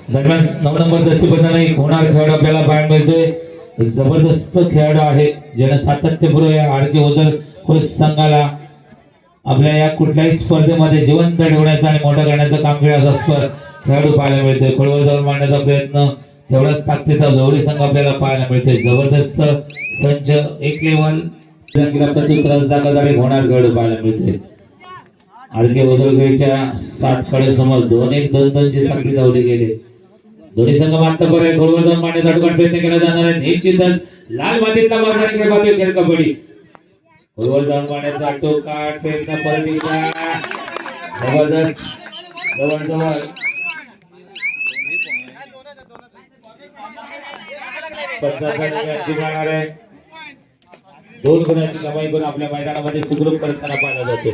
दरम्यान 9 number Jersey बदलाने एक होणार खेळ आपल्याला पाहायला मिळतोय। एक जबरदस्त खेळाडू आहे ज्याने सातत्यपूर्व आरके ओझर खुश संघाला आपल्या या कुठल्याही स्पर्धेमध्ये जिवंत ठेवण्याचा आणि मोठा करण्याचं काम केलं असं खेळाडू पाहायला मिळतोय। खोलवर जाऊन मारण्याचा प्रयत्न तेवढाच ताकदीचा जोडी संघ आपल्याला पाहायला मिळतोय। जबरदस्त संच एक लेवल प्रत्युत्तरास दाखल होणार खेळाडू पाहायला मिळतोय। आरके ओझरगडच्या 7 कडे समोर 2-1-2-2 ची साखळी धावली गेली। दोन्ही संघ मात्र बरे खोलवर जाऊन मारण्याचा प्रयत्न केला जाणार आहे। निश्चितच लाल मातीतला मारणारी खेळ पाहतोय खेळ कबड्डी। खोलवर जाऊन मारण्याचा टोकाट प्रयत्न परत एकदा जबरदस्त जवळ दोन गुणांची कमाई करून आपल्या मैदानामध्ये सुखरूप करताना पाहिला जातो।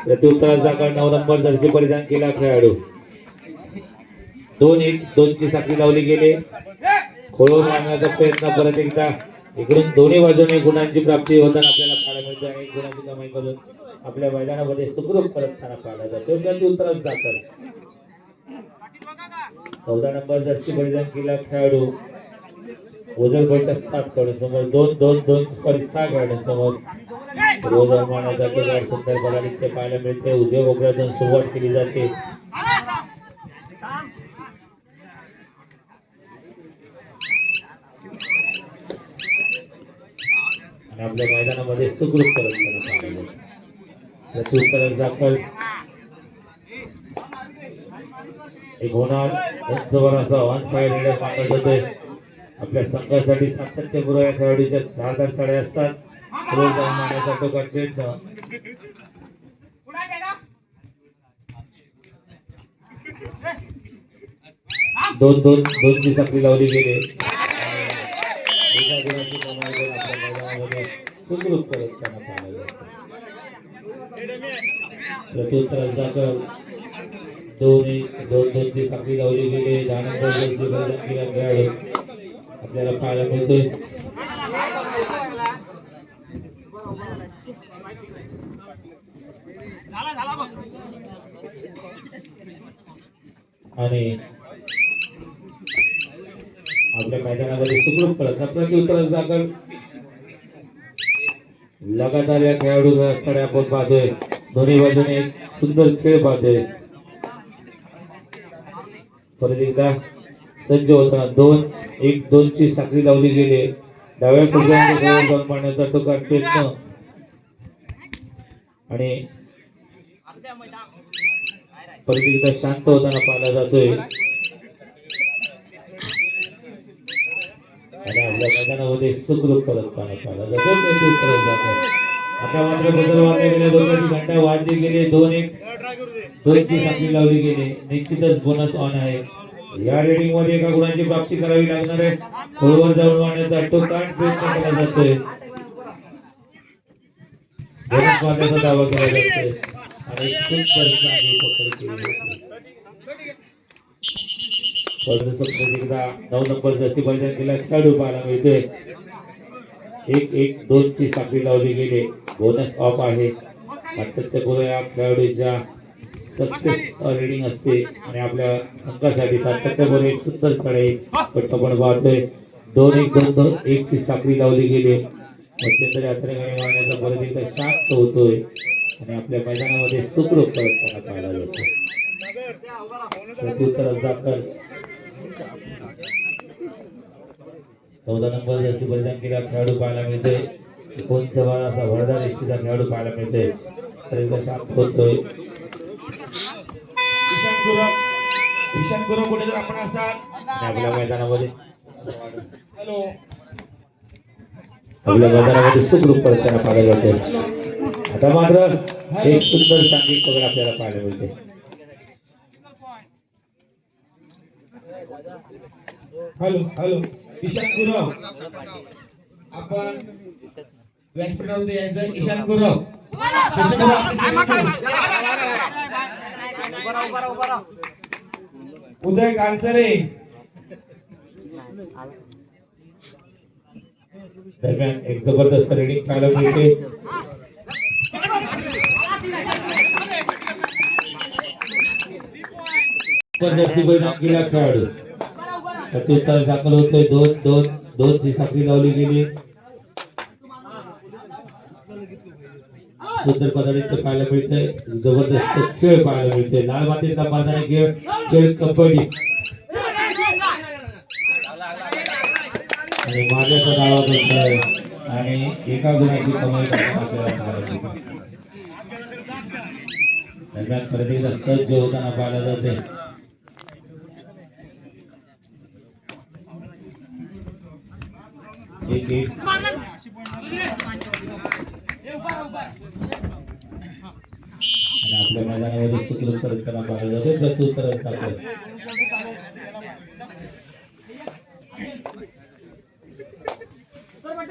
प्रत्युत्तरास दाखल 9 नंबर जर्सी परिधान केला खेळाडू 2-1-2 ची साखळी लावली गेली। खोलवर मारण्याचा प्रयत्न परत एकदा इकडून दोन्ही बाजूने गुणांची प्राप्ती होताना आपल्याला पाहायला मिळते आणि गुणांची कमाई करून आपल्या मैदानामध्ये सुखरूप करताना पाहिला जातो। प्रत्युत्तरास दाखल 14 नंबर जर्सी परिधान केला खेळाडू ओझरगडच्या 7 कडे समोर 6 खेळाडूंसमोर रोज मारण्याचा खेळ सुंदर बलाढ्य पाहायला मिळते। उजव्या कोपऱ्यातून सुरुवात केली जाते। आणि आपल्या मैदानामध्ये सुखरूप करताना प्रत्युत्तरास दाखल एक होणार असा ऑन फायर रेडर मानला जातोय। आपल्या संघासाठी सातत्यपूर्व या खेळाडूच्या धारदार साड्या असतात। रोज जाऊन मारण्याचा टोकाट प्रयत्न 2-2-2 ची साखळी लावली गेली। एका गुणाची कमाई करून आपल्या मैदानामध्ये सुखरूप करताना पाहिलं जातं। प्रत्युत्तरास दाखल 2-1-2-2 ची साखळी लावली गेली। 10 नंबर जर्सी परिधान केला खेळाडू आपल्याला पाहायला मिळतोय। आणि आपल्या मैदानामध्ये सुखरूप करत प्रत्युत्तरास दाखल लगातार या खेळाडूचा साड्या आपण पाहतोय। दोन्ही बाजूने एक सुंदर खेळ पाहतोय। परत एकदा सज्ज होताना 2-1-2 ची साखळी लावली गेली। डाव्या कोपऱ्यामध्ये जाऊन मारण्याचा टोकाट प्रयत्न आणि परत एकदा शांत होताना पाहिला जातोय। आणि आपल्या मैदानामध्ये सुखरूप करताना पाहिला जातोय। प्रत्युत्तरास दाखल आता मात्र बदल वाजले गेले। दोघांची घंटा वाजली गेली। 2-1-2 ची साखळी लावली गेली। निश्चितच बोनस ऑन आहे। या रेडिंग मध्ये एका गुणाची प्राप्ती करावी लागणार आहे। खोलवर जाऊन मारण्याचा टोकाट प्रयत्न केला जातोय। बोनस मारण्याचा दावा केला जातोय आणि सुंदर चांगली पकड केली जाते। एकदा 9 नंबर जर्सी परिधान केला खेळाडू पाहायला मिळतोय। 1-1-2 ची साखळी लावली गेली। बोनस ऑफ आहे। सातत्यपूर्व या खेळाडूच्या सक्सेस रेडिंग असते आणि आपल्या संघासाठी सातत्यपूर्व एक सुंदर साडे पट्ट आपण पाहतोय। 2-1-2-1 ची साखळी लावली गेली। मध्यंतरी अथर्वने मारण्याचा परत एकदा शांत होतोय आणि आपल्या मैदानामध्ये सुखरूप करताना पाहायला जातो। प्रत्युत्तरास दाखल 14 नंबर जर्सी परिधान केला खेळाडू पाहायला मिळतोय। 19 असा भरदार एसटीचा खेळाडू पाहायला मिळतोय। तर एकदा शांत होतोय। ईशान गुरु पुढे जर आपण असाल आपल्या मैदानामध्ये हॅलो आपल्या मैदानामध्ये सुखरूप करताना पाहायला जाते। आता मात्र एक सुंदर सांघिक पकड आपल्याला पाहायला मिळते। हॅलो ईशान गुरु आपण व्यासपीठावर यायचं। ईशान गुरु उदय कांचरे दरम्यान एक जबरदस्त रेडिंग पाहायला मिळते। जर्सी परिधान केला खेळाडू प्रत्युत्तर दाखल होतोय 2-2 ची साखळी लावली गेली सुंदर पद्धतीने पाहायला मिळतंय जबरदस्त खेळ पाहायला मिळतोय लाल मातीचा मैदानी खेळ कबड्डी आणि माझ्याचा दावा करतोय आणि एका गुणाची कमाई दरम्यान प्रतिदा सज्ज होताना पाहायला जाते एक आणि आपल्या मैदानामध्ये सुखरूप करताना पाहायला जाते प्रत्युत्तर दाखल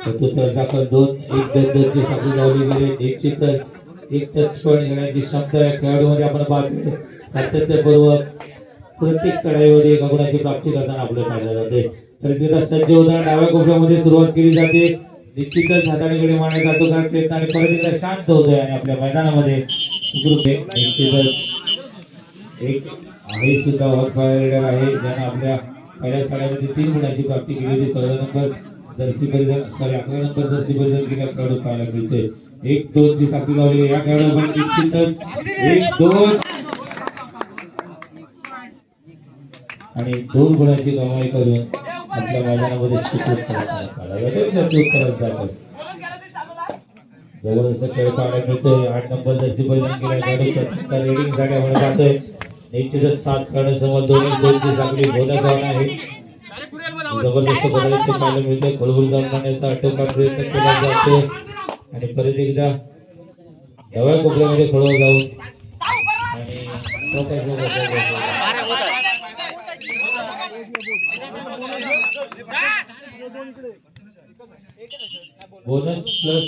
प्रत्युत्तर दाखल 2-1 ची साखळी लावली गेली निश्चितच एक टच पॉईंट घेण्याची क्षमता या खेळाडूमध्ये आपण पाहतो सातत्यपूर्वक प्रत्येक चढाईमध्ये एका गुणाची प्राप्ती करताना आपल्याला पाहायला जाते तर तिथं सज्ज होताना डाव्या कोपऱ्यामध्ये सुरुवात केली जाते निश्चितच हाताने कडे मारण्याचा जातो कारण प्रयत्न आणि परत एकदा शांत होतोय आणि आपल्या मैदानामध्ये निश्चितच एक आहे सुद्धा हॉट फायर आहे ज्यानं आपल्या पहिल्या साड्यामध्ये 3 गुणाची प्राप्ती केली होती 14 नंबर जर्सी परिधान 11 नंबर जर्सी परिधान केल्या खेळाडू पाहायला मिळते 1-2 ची साखळी लावली या खेळाडू निश्चितच 1-2 आणि 2 गुणांची कमाई करून आपल्या मैदानामध्ये जबरदस्त खेळ पाहायला मिळतोय 8 नंबर जर्सी परिधान केल्या खेळाडू रेडिंग साठी जातोय निश्चितच 7 खेळाडूंसमोर 2-2 ची साखळी बोलायचं आहे जबरदस्त पद्धतीने पाहायला मिळते खोलवर जाऊन पाहण्याचा अटोकाट प्रयत्न केला जातो आणि परत एकदा डाव्या कोपऱ्यामध्ये खोलवर जाऊन आणि बोनस प्लस